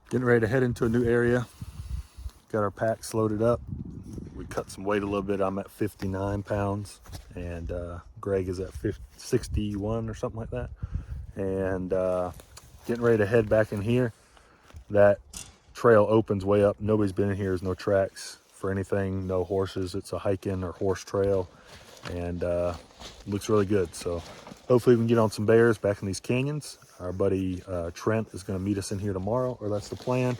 Getting ready to head into a new area. Got our packs loaded up. We cut some weight a little bit. I'm at 59 pounds and Greg is at 61 or something like that. And getting ready to head back in here. That trail opens way up. Nobody's been in here. There's no tracks for anything, no horses. It's a hiking or horse trail, and looks really good. So hopefully we can get on some bears back in these canyons. Our buddy Trent is going to meet us in here tomorrow, or that's the plan,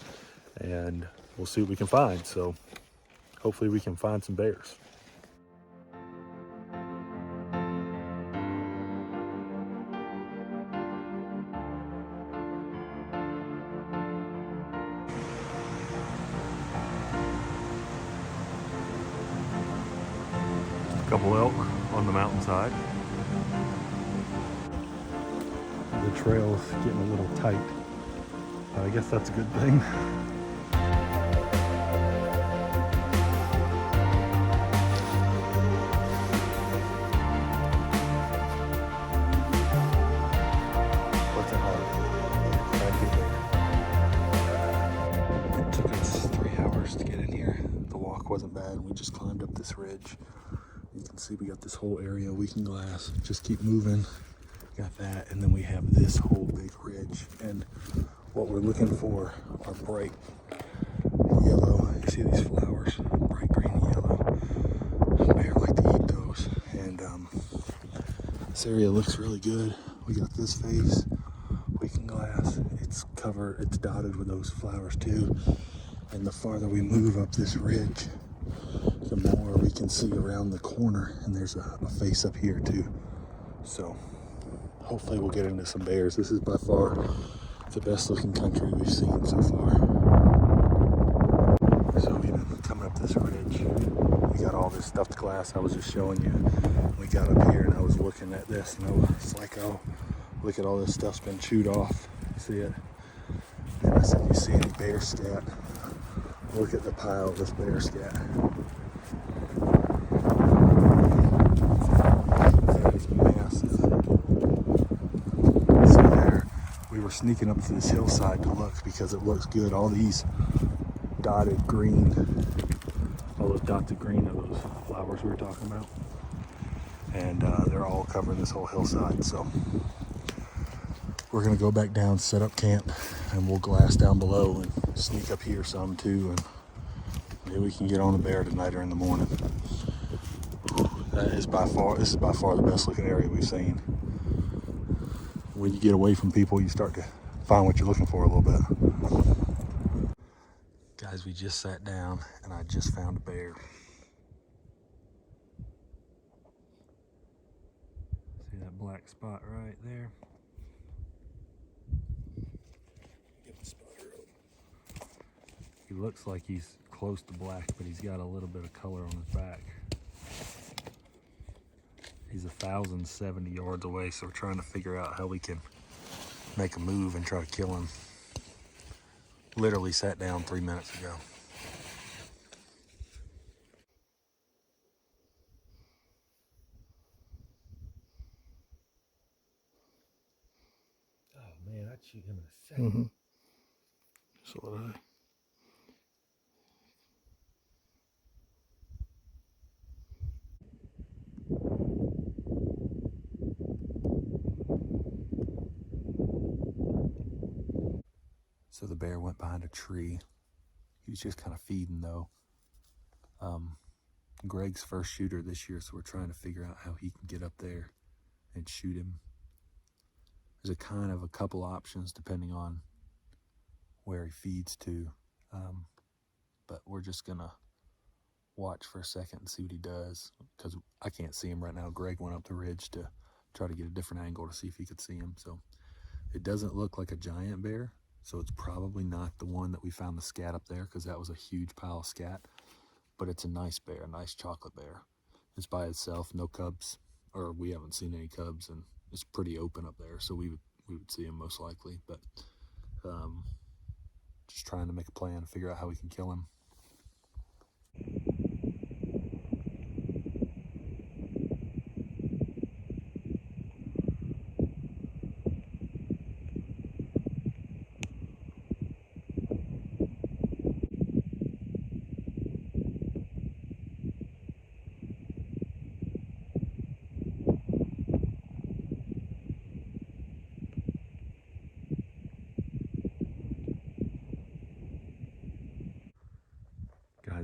and we'll see what we can find. So hopefully we can find some bears. A couple elk on the mountainside. The trail's getting a little tight. I guess that's a good thing. What's it hard? Try to get there. It took us 3 hours to get in here. The walk wasn't bad. We just climbed up this ridge. You can see we got this whole area we can glass. Just keep moving. Got that, and then we have this whole big ridge. And what we're looking for are bright yellow. You see these flowers? Bright green and yellow. Bear like to eat those. And this area looks really good. We got this face. We can glass. It's covered. It's dotted with those flowers too. And the farther we move up this ridge, the more we can see around the corner, and there's a face up here too. So hopefully we'll get into some bears. This is by far the best looking country we've seen so far. So we've been coming up this ridge. We got all this stuffed glass I was just showing you. We got up here and I was looking at this and I was like, oh, look at all this stuff's been chewed off. See it? And I said, you see any bear scat? Look at the pile of this bear scat. That is massive. So there, we were sneaking up to this hillside to look because it looks good. All these dotted green, all those dotted green are those flowers we were talking about. And they're all covering this whole hillside. So we're gonna go back down, set up camp, and we'll glass down below and sneak up here some too, and maybe we can get on a bear tonight or in the morning. This is by far the best looking area we've seen. When you get away from people, you start to find what you're looking for a little bit. Guys, we just sat down and I just found a bear. See that black spot right there? Get the spotter up. He looks like he's close to black, but he's got a little bit of color on his back. He's 1,070 yards away, so we're trying to figure out how we can make a move and try to kill him. Literally sat down 3 minutes ago. Oh man, I'd shoot him in a second. Mm-hmm. So would I. So the bear went behind a tree. He was just kind of feeding though. Greg's first shooter this year, so we're trying to figure out how he can get up there and shoot him. There's a couple options depending on where he feeds to. But we're just gonna watch for a second and see what he does, because I can't see him right now. Greg went up the ridge to try to get a different angle to see if he could see him. So it doesn't look like a giant bear, so it's probably not the one that we found the scat up there, because that was a huge pile of scat. But it's a nice bear, a nice chocolate bear. It's by itself, no cubs, or we haven't seen any cubs, and it's pretty open up there, so we would see him most likely. But just trying to make a plan, figure out how we can kill him.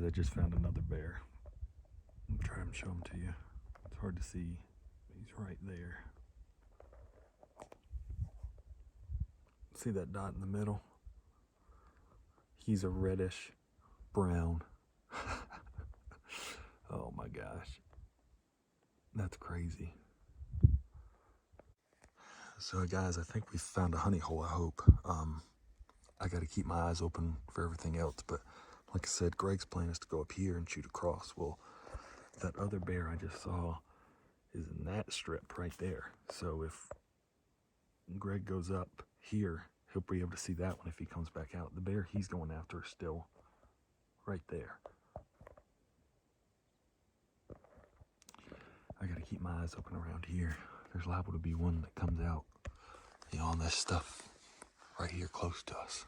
Guys, I just found another bear. I'm gonna try and show him to you. It's hard to see. He's right there. See that dot in the middle? He's a reddish brown. Oh my gosh. That's crazy. So guys, I think we found a honey hole, I hope. I gotta keep my eyes open for everything else, but like I said, Greg's plan is to go up here and shoot across. Well, that other bear I just saw is in that strip right there. So if Greg goes up here, he'll be able to see that one if he comes back out. The bear he's going after is still right there. I gotta keep my eyes open around here. There's liable to be one that comes out, you know, on this stuff right here close to us.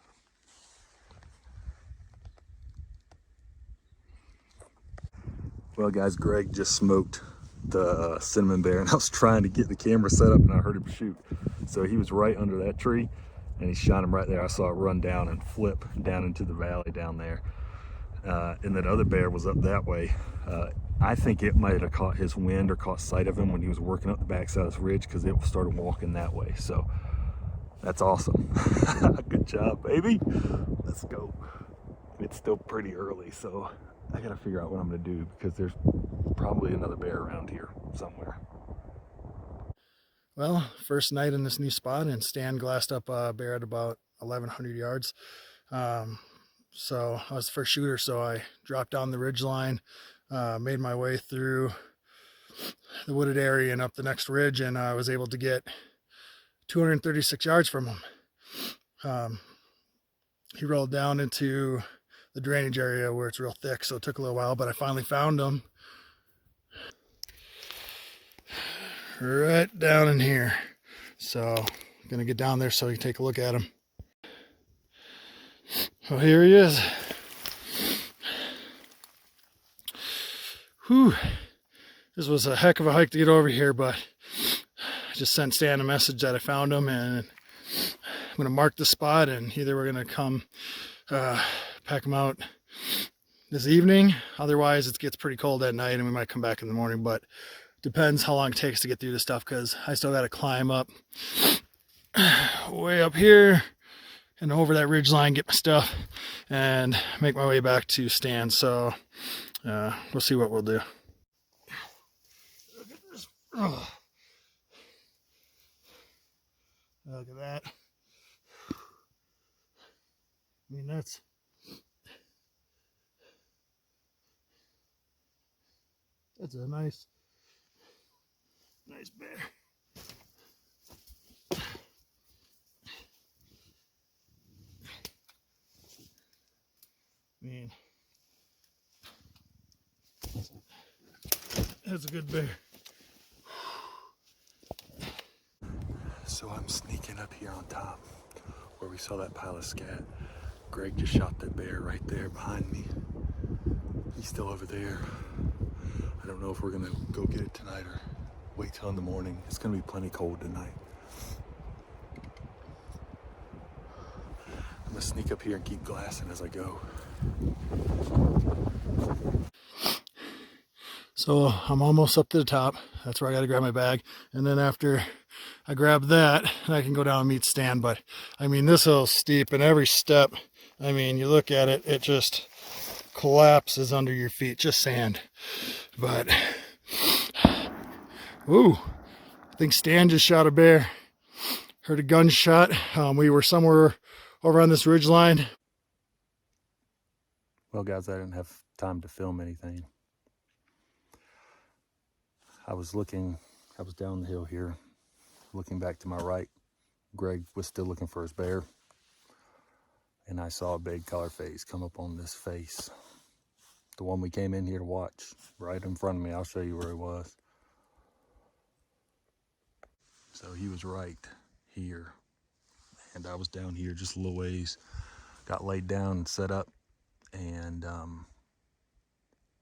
Well guys, Greg just smoked the cinnamon bear, and I was trying to get the camera set up and I heard him shoot. So he was right under that tree and he shot him right there. I saw it run down and flip down into the valley down there. And that other bear was up that way. I think it might have caught his wind or caught sight of him when he was working up the backside of this ridge, because it started walking that way. So that's awesome. Good job, baby. Let's go. It's still pretty early, so I gotta figure out what I'm gonna do, because there's probably another bear around here somewhere. Well, first night in this new spot, and Stan glassed up a bear at about 1,100 yards. So I was the first shooter, so I dropped down the ridge line, made my way through the wooded area and up the next ridge, and I was able to get 236 yards from him. He rolled down into the drainage area where it's real thick, so it took a little while, but I finally found him. Right down in here. So I'm gonna get down there so you can take a look at him. Well, here he is. Whew. This was a heck of a hike to get over here, but I just sent Stan a message that I found him, and I'm gonna mark the spot, and either we're gonna come pack him out this evening, otherwise it gets pretty cold at night and we might come back in the morning, but depends how long it takes to get through this stuff, because I still got to climb up way up here and over that ridge line, get my stuff, and make my way back to Stan. So we'll see what we'll do. Look at this. Oh. Look at that. I mean, that's a nice bear. I mean, that's a good bear. So I'm sneaking up here on top where we saw that pile of scat. Greg just shot that bear right there behind me. He's still over there. I don't know if we're gonna go get it tonight or wait till in the morning. It's gonna be plenty cold tonight. I'm gonna sneak up here and keep glassing as I go. So I'm almost up to the top. That's where I got to grab my bag. And then after I grab that, I can go down and meet Stan. But I mean, this hill's steep, and every step, I mean, you look at it, it just collapses under your feet, just sand. But, ooh, I think Stan just shot a bear. Heard a gunshot. We were somewhere over on this ridge line. Well, guys, I didn't have time to film anything. I was down the hill here, looking back to my right. Greg was still looking for his bear, and I saw a big color phase come up on this face. The one we came in here to watch, right in front of me. I'll show you where he was. So he was right here, and I was down here just a little ways. Got laid down and set up, and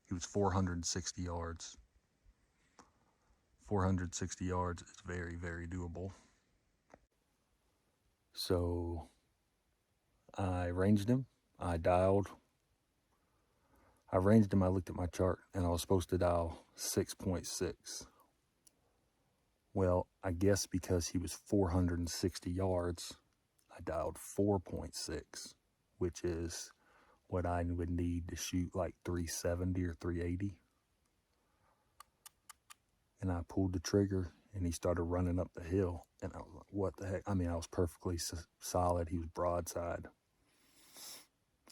he was 460 yards. 460 yards is very, very doable. So I ranged him. I dialed. I ranged him, I looked at my chart, and I was supposed to dial 6.6. Well, I guess because he was 460 yards, I dialed 4.6, which is what I would need to shoot like 370 or 380. And I pulled the trigger, and he started running up the hill, and I was like, what the heck? I mean, I was perfectly solid. He was broadside.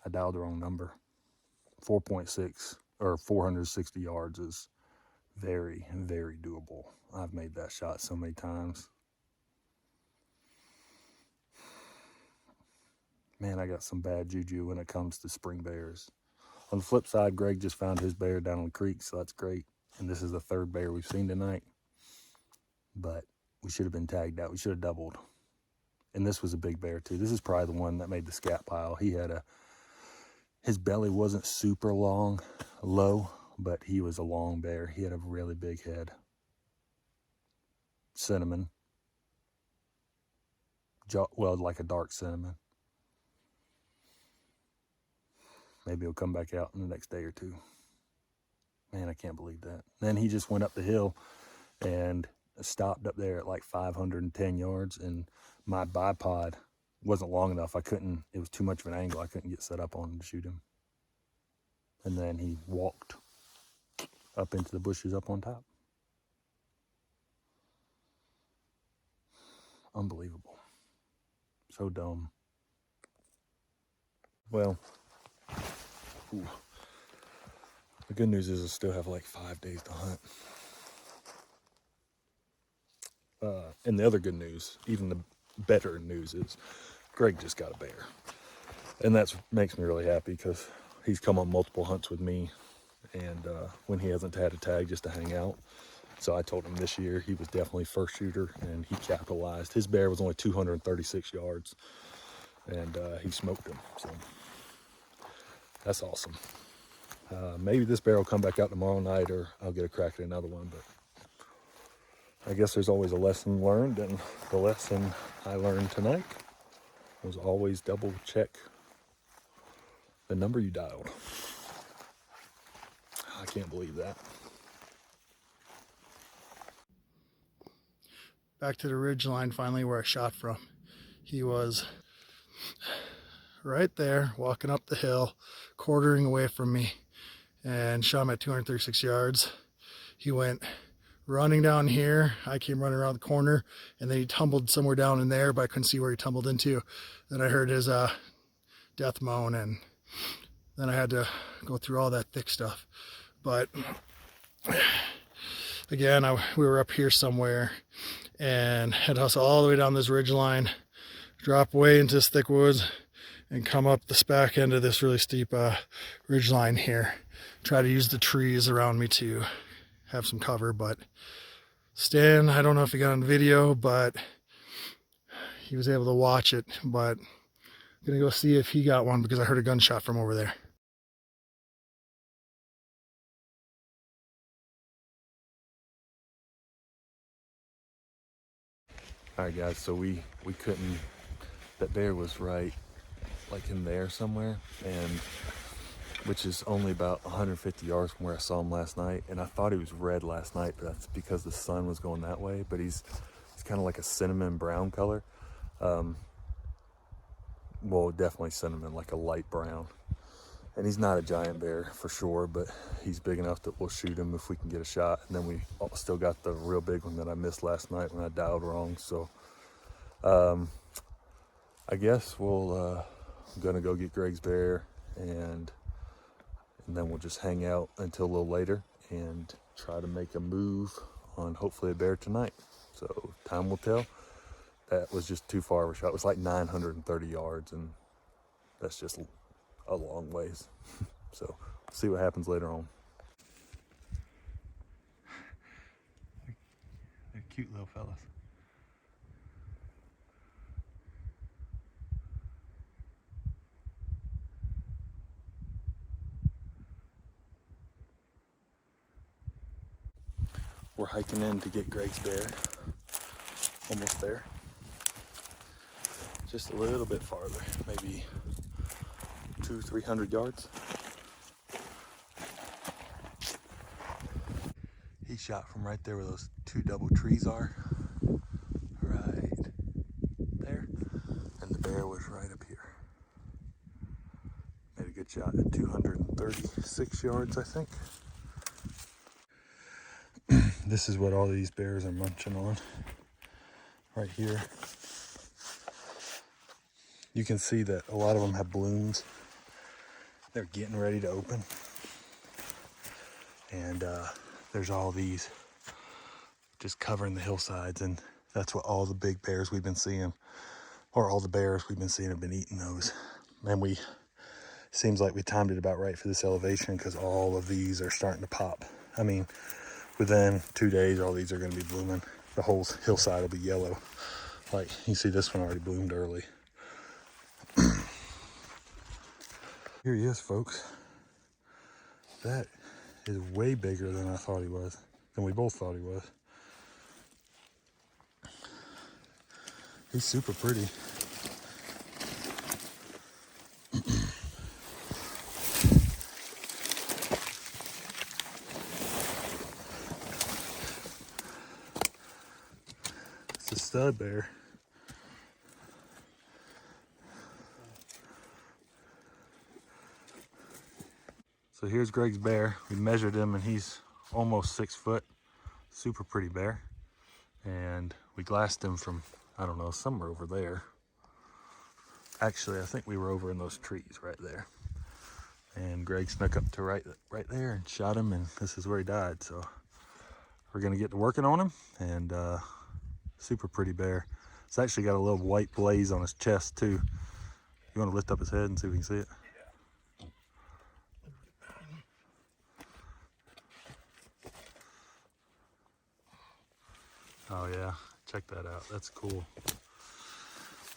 I dialed the wrong number. 4.6 or 460 yards is very, very doable. I've made that shot so many times. Man, I got some bad juju when it comes to spring bears. On the flip side, Greg just found his bear down on the creek, so that's great. And this is the third bear we've seen tonight. But we should have been tagged out. We should have doubled. And this was a big bear too. This is probably the one that made the scat pile. His belly wasn't super low, but he was a long bear. He had a really big head. Cinnamon. Well, like a dark cinnamon. Maybe he'll come back out in the next day or two. Man, I can't believe that. Then he just went up the hill and stopped up there at like 510 yards, and my bipod wasn't long enough. It was too much of an angle. I couldn't get set up on him to shoot him. And then he walked up into the bushes up on top. Unbelievable. So dumb. Well, the good news is I still have like 5 days to hunt. And the other good news, even the better news, is Greg just got a bear. And that makes me really happy because he's come on multiple hunts with me, and when he hasn't had a tag, just to hang out. So I told him this year he was definitely first shooter, and he capitalized. His bear was only 236 yards, and he smoked him. So that's awesome. Maybe this bear will come back out tomorrow night, or I'll get a crack at another one. But I guess there's always a lesson learned, and the lesson I learned tonight was always double check the number you dialed. I can't believe that. Back to the ridge line finally where I shot from. He was right there walking up the hill, quartering away from me, and shot him at 236 yards. He went running down here. I came running around the corner, and then he tumbled somewhere down in there, but I couldn't see where he tumbled into. Then I heard his death moan, and then I had to go through all that thick stuff. But again, we were up here somewhere and had to hustle all the way down this ridge line, drop way into this thick woods, and come up this back end of this really steep ridge line here. Try to use the trees around me to have some cover. But Stan, I don't know if he got on video, but he was able to watch it. But I'm gonna go see if he got one because I heard a gunshot from over there. All right, guys, so we couldn't, that bear was right like in there somewhere, and which is only about 150 yards from where I saw him last night. And I thought he was red last night, but that's because the sun was going that way. But he's kind of like a cinnamon brown color. Well, definitely cinnamon, like a light brown. And he's not a giant bear for sure, but he's big enough that we'll shoot him if we can get a shot. And then we still got the real big one that I missed last night when I dialed wrong. So I guess I'm gonna go get Greg's bear, and then we'll just hang out until a little later and try to make a move on hopefully a bear tonight. So time will tell. That was just too far of a shot. It was like 930 yards, and that's just a long ways. So we'll see what happens later on. They're cute little fellas. We're hiking in to get Greg's bear. Almost there. Just a little bit farther, maybe 200-300 yards. shot from right there where those two double trees are. Right there. And the bear was right up here. Made a good shot at 236 yards, I think. This is what all these bears are munching on. Right here. You can see that a lot of them have blooms. They're getting ready to open. And there's all these just covering the hillsides, and that's what all the big bears we've been seeing, or all the bears we've been seeing have been eating those. And seems like we timed it about right for this elevation because all of these are starting to pop. I mean, within 2 days, all these are going to be blooming. The whole hillside will be yellow. Like, you see this one already bloomed early. Here he is, folks. That is way bigger than I thought he was, than we both thought he was. He's super pretty. It's a stud bear. So here's Greg's bear. We measured him and he's almost 6 foot. Super pretty bear. And we glassed him from, I don't know, somewhere over there. Actually, I think we were over in those trees right there. And Greg snuck up to right there and shot him, and this is where he died. So we're gonna get to working on him, and super pretty bear. It's actually got a little white blaze on his chest too. You wanna lift up his head and see if we can see it? Oh yeah, check that out, that's cool.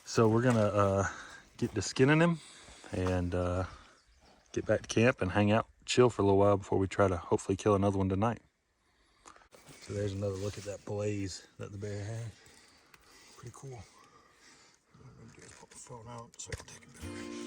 So we're gonna get to skinning him and get back to camp and hang out, chill for a little while before we try to hopefully kill another one tonight. So there's another look at that blaze that the bear had. Pretty cool. I'm gonna pull the phone out so I can take a better